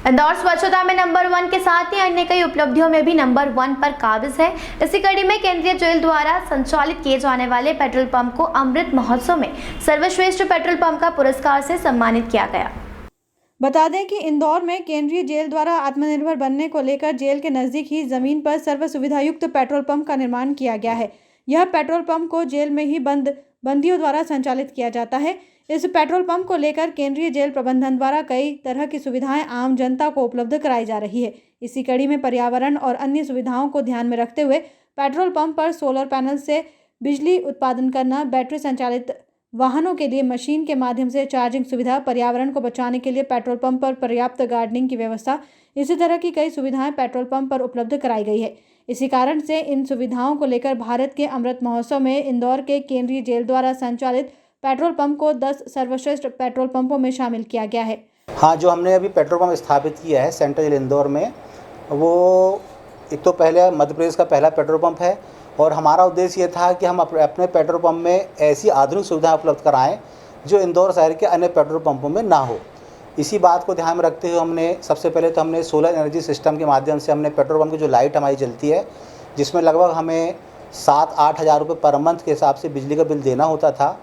इंदौर स्वच्छता में नंबर 1 के साथ ही अन्य कई उपलब्धियों में भी नंबर 1 पर काबिज है। इसी कड़ी में केंद्रीय जेल द्वारा संचालित किए जाने वाले पेट्रोल पंप को अमृत महोत्सव में सर्वश्रेष्ठ पेट्रोल पंप का पुरस्कार से सम्मानित किया गया। बता दें कि इंदौर में केंद्रीय जेल द्वारा आत्मनिर्भर बनने को लेकर जेल के नजदीक ही जमीन पर सर्व सुविधायुक्त पेट्रोल पंप का निर्माण किया गया है। यह पेट्रोल पंप को जेल में ही बंदियों द्वारा संचालित किया जाता है। इस पेट्रोल पंप को लेकर केंद्रीय जेल प्रबंधन द्वारा कई तरह की सुविधाएं आम जनता को उपलब्ध कराई जा रही है। इसी कड़ी में पर्यावरण और अन्य सुविधाओं को ध्यान में रखते हुए पेट्रोल पंप पर सोलर पैनल से बिजली उत्पादन करना, बैटरी संचालित वाहनों के लिए मशीन के माध्यम से चार्जिंग सुविधा, पर्यावरण को बचाने के लिए पेट्रोल पंप पर पर्याप्त गार्डनिंग की व्यवस्था, इसी तरह की कई सुविधाएं पेट्रोल पंप पर उपलब्ध कराई गई है। इसी कारण से इन सुविधाओं को लेकर भारत के अमृत महोत्सव में इंदौर के केंद्रीय जेल द्वारा संचालित पेट्रोल पंप को 10 सर्वश्रेष्ठ पेट्रोल पंपों में शामिल किया गया है। हाँ, जो हमने अभी पेट्रोल पंप स्थापित किया है सेंट्रल जेल इंदौर में, वो एक तो पहले मध्य प्रदेश का पहला पेट्रोल पंप है और हमारा उद्देश्य ये था कि हम अपने पेट्रोल पंप में ऐसी आधुनिक सुविधाएं उपलब्ध कराएं जो इंदौर शहर के अन्य पेट्रोल पंपों में ना हो। इसी बात को ध्यान में रखते हुए हमने सबसे पहले तो हमने सोलर एनर्जी सिस्टम के माध्यम से हमने पेट्रोल पंप की जो लाइट हमारी जलती है, जिसमें लगभग हमें 7-8 हज़ार रुपये पर मंथ के हिसाब से बिजली का बिल देना होता था,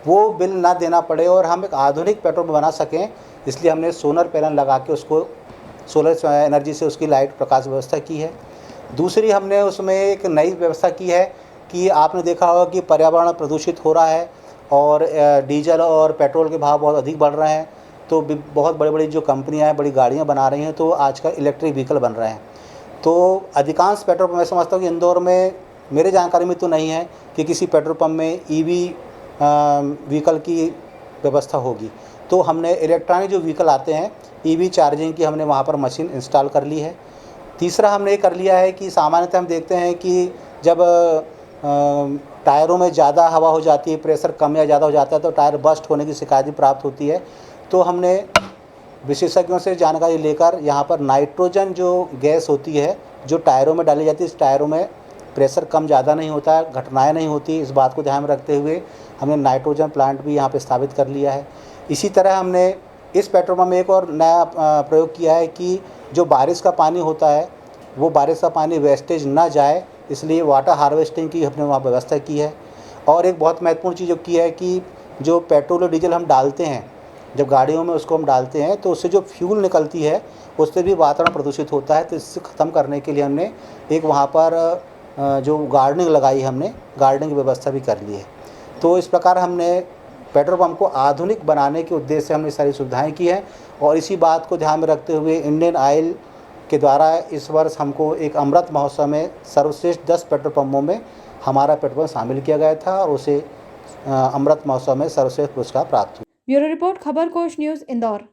वो बिल ना देना पड़े और हम एक आधुनिक पेट्रोल पंप बना सकें, इसलिए हमने सोलर पैनल लगा के उसको सोलर एनर्जी से उसकी लाइट प्रकाश व्यवस्था की है। दूसरी हमने उसमें एक नई व्यवस्था की है कि आपने देखा होगा कि पर्यावरण प्रदूषित हो रहा है और डीजल और पेट्रोल के भाव बहुत अधिक बढ़ रहे हैं, तो बहुत बड़ी बड़ी जो कंपनियां हैं बड़ी गाड़ियां बना रही हैं, तो आजकल इलेक्ट्रिक व्हीकल बन रहे हैं। तो अधिकांश पेट्रोल पंप मैं समझता हूँ कि इंदौर में, मेरे जानकारी में तो नहीं है कि किसी पेट्रोल पंप में ईवी व्हीकल की व्यवस्था होगी। तो हमने इलेक्ट्रॉनिक जो व्हीकल आते हैं ईवी चार्जिंग की हमने वहाँ पर मशीन इंस्टॉल कर ली है। तीसरा हमने ये कर लिया है कि सामान्यतः हम देखते हैं कि जब टायरों में ज़्यादा हवा हो जाती है, प्रेशर कम या ज़्यादा हो जाता है, तो टायर बस्ट होने की शिकायत भी प्राप्त होती है। तो हमने विशेषज्ञों से जानकारी लेकर यहाँ पर नाइट्रोजन जो गैस होती है जो टायरों में डाली जाती है, इस टायरों में प्रेशर कम ज़्यादा नहीं होता है, घटनाएँ नहीं होती, इस बात को ध्यान में रखते हुए हमने नाइट्रोजन प्लांट भी यहाँ पर स्थापित कर लिया है। इसी तरह हमने इस पेट्रोल पंप में एक और नया प्रयोग किया है कि जो बारिश का पानी होता है वो बारिश का पानी वेस्टेज ना जाए, इसलिए वाटर हार्वेस्टिंग की हमने वहाँ व्यवस्था की है। और एक बहुत महत्वपूर्ण चीज़ जो की है कि जो पेट्रोल और डीजल हम डालते हैं, जब गाड़ियों में उसको हम डालते हैं तो उससे जो फ्यूल निकलती है उससे भी वातावरण प्रदूषित होता है। तो इससे ख़त्म करने के लिए हमने एक वहाँ पर जो गार्डनिंग लगाई, हमने गार्डनिंग की व्यवस्था भी कर ली है। तो इस प्रकार हमने पेट्रोल पंप को आधुनिक बनाने के उद्देश्य से हमने सारी सुविधाएं की हैं और इसी बात को ध्यान में रखते हुए इंडियन ऑयल के द्वारा इस वर्ष हमको एक अमृत महोत्सव में सर्वश्रेष्ठ 10 पेट्रोल पंपों में हमारा पेट्रोल पंप शामिल किया गया था और उसे अमृत महोत्सव में सर्वश्रेष्ठ पुरस्कार प्राप्त हुआ। ब्यूरो रिपोर्ट, खबर कोश न्यूज़, इंदौर।